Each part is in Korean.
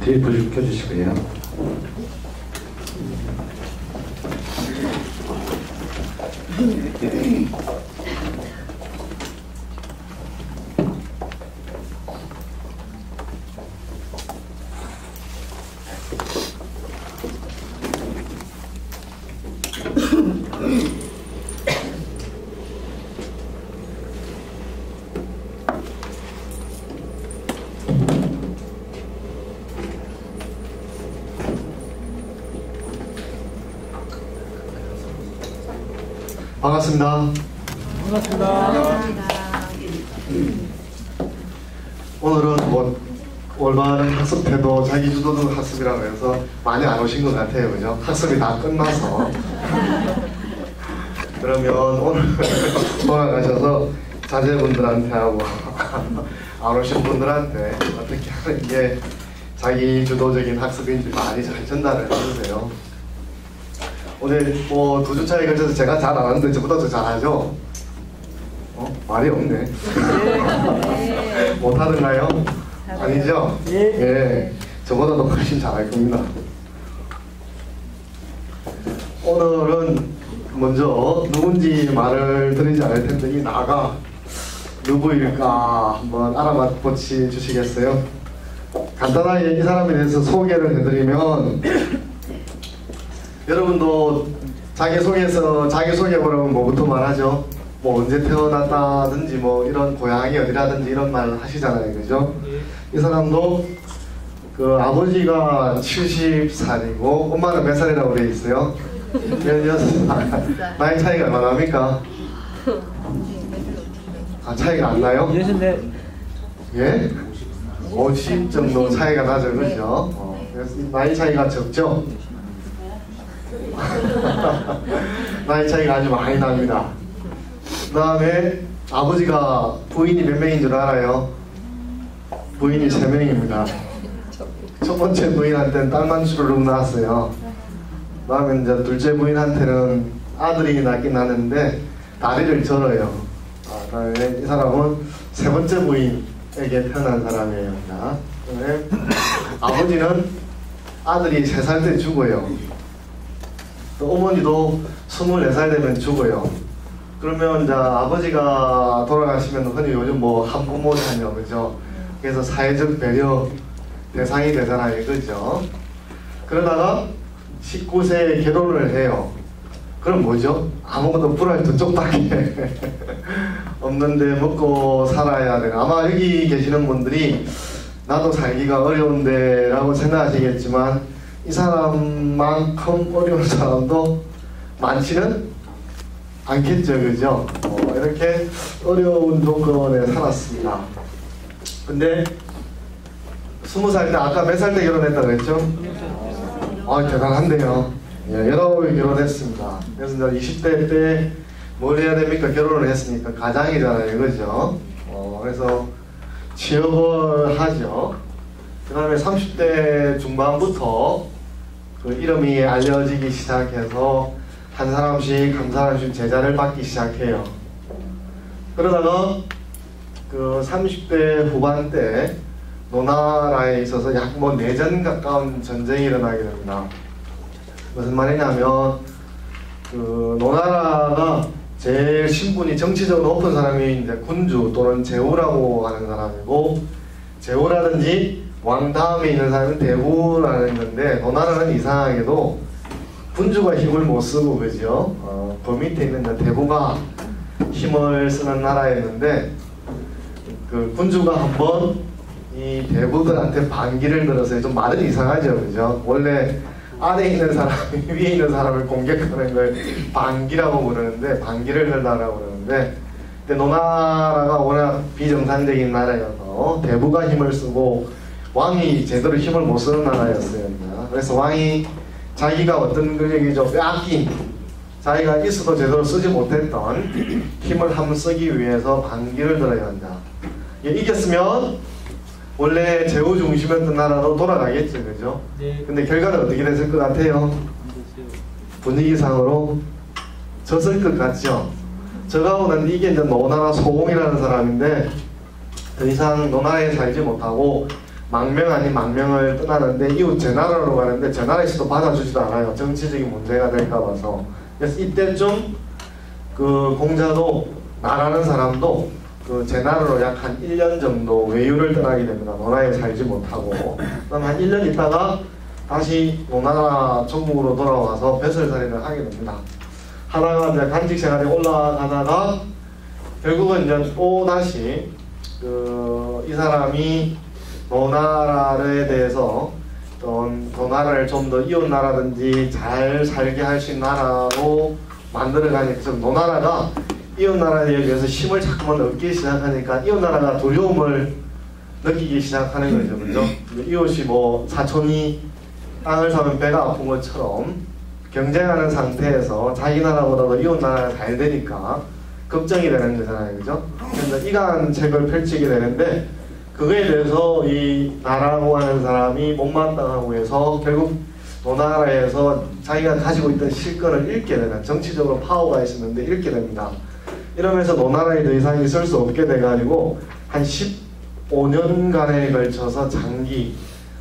뒤에 불 좀 켜주시고요. 반갑습니다. 오늘은 뭐 올바른 학습 태도, 자기 주도적 학습이라고 해서 많이 안 오신 것 같아요, 그죠? 학습이 다 끝나서. 그러면 오늘 돌아가셔서 자제분들한테 하고 안 오신 분들한테 어떻게 하는 게 자기 주도적인 학습인지 많이 잘 전달을 해주세요. 오늘 뭐 2주차에 걸쳐서 제가 잘 안 하는데 저보다 더 잘하죠? 말이 없네. 못하던가요? 아니죠? 예. 저보다도 훨씬 잘할 겁니다. 오늘은 먼저 누군지 말을 드리지 않을 텐데 이 나가 누구일까 한번 알아보시 주시겠어요? 간단하게 이 사람에 대해서 소개를 해드리면 여러분도 자기소개에서 자기소개 보려면 뭐부터 말하죠? 뭐 언제 태어났다든지 뭐 이런 고향이 어디라든지 이런 말 하시잖아요, 그죠? 이 사람도 그 아버지가 70살이고 엄마는 몇 살이라고 그래 있어요? 16살. 나이 차이가 얼마나 납니까? 아, 차이가 안 나요? 예? 50 정도 차이가 나죠, 그죠? 그래서 나이 차이가 적죠? 나이 차이가 아주 많이 납니다. 그 다음에 아버지가 부인이 몇 명인 줄 알아요? 부인이 3명입니다. 첫 번째 부인한테는 딸만 주르륵 낳았어요. 그 다음에 이제 둘째 부인한테는 아들이 낳긴 하는데 다리를 절어요. 그 다음에 이 사람은 세 번째 부인에게 태어난 사람이에요. 그다음에 아버지는 아들이 3살 때 죽어요. 또 어머니도 24살 되면 죽어요. 그러면 이제 아버지가 돌아가시면 흔히 요즘 뭐 한부모 자녀, 그죠? 그래서 사회적 배려 대상이 되잖아요, 그죠? 그러다가 19세에 결혼을 해요. 그럼 뭐죠? 아무것도 불알 두 쪽밖에 없는데 먹고 살아야 되나? 아마 여기 계시는 분들이 나도 살기가 어려운데 라고 생각하시겠지만 이 사람만큼 어려운 사람도 많지는 않겠죠, 그죠? 이렇게 어려운 조건에 살았습니다. 근데 20살 때, 아까 몇 살 때 결혼했다고 했죠? 대단한데요. 예, 19에 결혼했습니다. 그래서 이제 20대 때 뭘 해야 됩니까? 결혼을 했으니까 가장이잖아요, 그죠? 그래서 취업을 하죠. 그 다음에 30대 중반부터 그 이름이 알려지기 시작해서 한 사람씩 제자를 받기 시작해요. 그러다가 그 30대 후반 때 노나라에 있어서 약 뭐 내전 가까운 전쟁이 일어나게 됩니다. 무슨 말이냐면 그 노나라가 제일 신분이 정치적으로 높은 사람이 이제 군주 또는 제후라고 하는 사람이고, 제후라든지 왕 다음에 있는 사람은 대부라는 건데, 노나라는 이상하게도 군주가 힘을 못 쓰고, 그죠? 그 밑에 있는 대부가 힘을 쓰는 나라였는데, 그 군주가 한번 이 대부들한테 반기를 들어서, 좀 말은 이상하죠, 그죠? 원래 아래에 있는 사람이 위에 있는 사람을 공격하는 걸 반기라고 부르는데, 반기를 들다라고 그러는데, 근데 노나라가 워낙 비정상적인 나라여서 대부가 힘을 쓰고 왕이 제대로 힘을 못 쓰는 나라였어요. 그래서 왕이 자기가 어떤 근력이죠, 빼앗긴, 자기가 있어도 제대로 쓰지 못했던 힘을 한번 쓰기 위해서 반기를 들어야 한다. 이겼으면 원래 제후 중심이었던 나라로 돌아가겠죠, 그죠? 네. 근데 결과는 어떻게 됐을 것 같아요? 분위기상으로 졌을 것 같죠? 저가고는 이게 이제 노나라 소공이라는 사람인데 더 이상 노나라에 살지 못하고 망명 아닌 망명을 떠나는데 이웃 제 나라로 가는데 제 나라에서도 받아주지도 않아요. 정치적인 문제가 될까 봐서. 그래서 이때쯤 그 공자도 나라는 사람도 그 제 나라로 약 한 1년 정도 외유를 떠나게 됩니다. 노나에 살지 못하고. 그다음 한 1년 있다가 다시 노나라 전국으로 돌아와서 벼슬살이를 하게 됩니다. 하다가 이제 간직 생활에 올라가다가 결국은 이제 또 다시 이 사람이 노나라에 대해서 노나라를 좀 더 이웃 나라든지 잘 살게 할 수 있는 나라로 만들어가니까 노나라가 이웃 나라에 비해서 힘을 자꾸만 얻기 시작하니까 이웃 나라가 두려움을 느끼기 시작하는 거죠, 그죠? 이웃이 뭐 사촌이 땅을 사면 배가 아픈 것처럼 경쟁하는 상태에서 자기 나라보다도 이웃 나라가 잘 되니까 걱정이 되는 거잖아요, 그죠? 그래서 이간 책을 펼치게 되는데 그거에 대해서 이 나라라고 하는 사람이 못마땅하고 해서 결국 노나라에서 자기가 가지고 있던 실권을 잃게 되는, 정치적으로 파워가 있었는데 잃게 됩니다. 이러면서 노나라에 더 이상 있을 수 없게 돼가지고 한 15년간에 걸쳐서 장기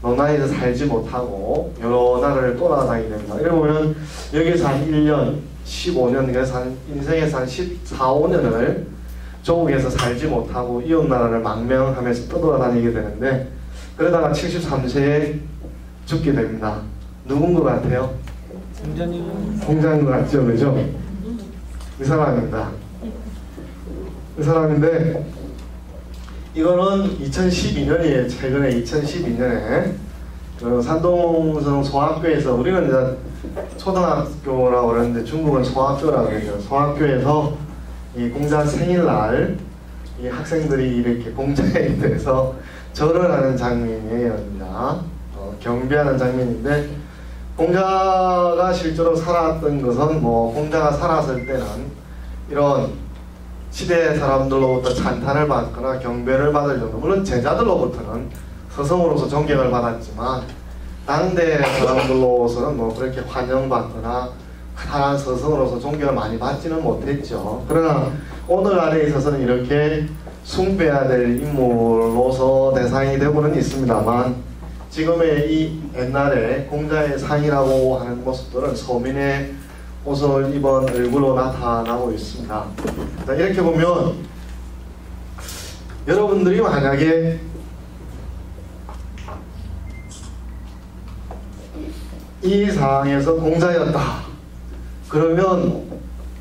노나라에서 살지 못하고 여러 나라를 돌아다니게 됩니다. 이러면 여기서 한 1년, 15년, 그래서 한 인생에서 한 14, 15년을 조국에서 살지 못하고 이웃 나라를 망명하면서 떠돌아다니게 되는데 그러다가 73세에 죽게 됩니다. 누군 것 같아요? 공자인 것 같죠, 그죠? 이 사람입니다. 이 사람인데 이거는 2012년이에요. 최근에 2012년에 산동성 소학교에서, 우리는 이제 초등학교라고 그러는데 중국은 소학교라고 그러죠. 소학교에서 이 공자 생일날 이 학생들이 이렇게 공자에 대해서 절을 하는 장면이에요. 경배하는 장면인데 공자가 실제로 살았던 것은 뭐 공자가 살았을 때는 이런 시대 사람들로부터 찬탄을 받거나 경배를 받을 정도, 물론 제자들로부터는 스승으로서 존경을 받았지만 당대 사람들로서는 뭐 그렇게 환영받거나 한 스승으로서 존경을 많이 받지는 못했죠. 그러나 오늘 안에 있어서는 이렇게 숭배해야 될 인물로서 대상이 되고는 있습니다만 지금의 이 옛날에 공자의 상이라고 하는 모습들은 서민의 옷을 입은 얼굴로 나타나고 있습니다. 자, 이렇게 보면 여러분들이 만약에 이 상황에서 공자였다 그러면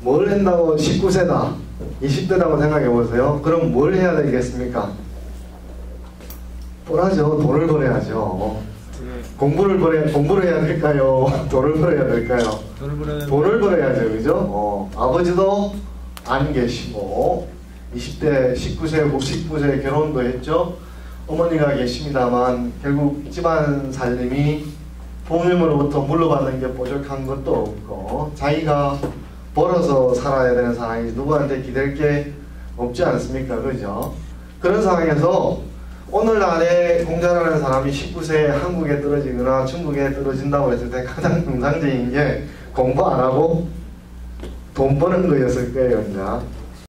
뭘 한다고, 19세다 20대라고 생각해 보세요. 그럼 뭘 해야 되겠습니까? 뻔하죠. 돈을 벌어야죠. 공부를 해야 될까요? 돈을 벌어야 될까요? 돈을 벌어야죠, 그죠? 아버지도 안 계시고 20대 19세 결혼도 했죠. 어머니가 계십니다만 결국 집안 살림이 부모님으로부터 물러받는 게 뾰족한 것도 없고 자기가 벌어서 살아야 되는 상황이 누구한테 기댈 게 없지 않습니까? 그죠? 그런 상황에서 오늘날에 공자라는 사람이 19세에 한국에 떨어지거나 중국에 떨어진다고 했을 때 가장 정상적인 게 공부 안 하고 돈 버는 거였을 거예요, 이제.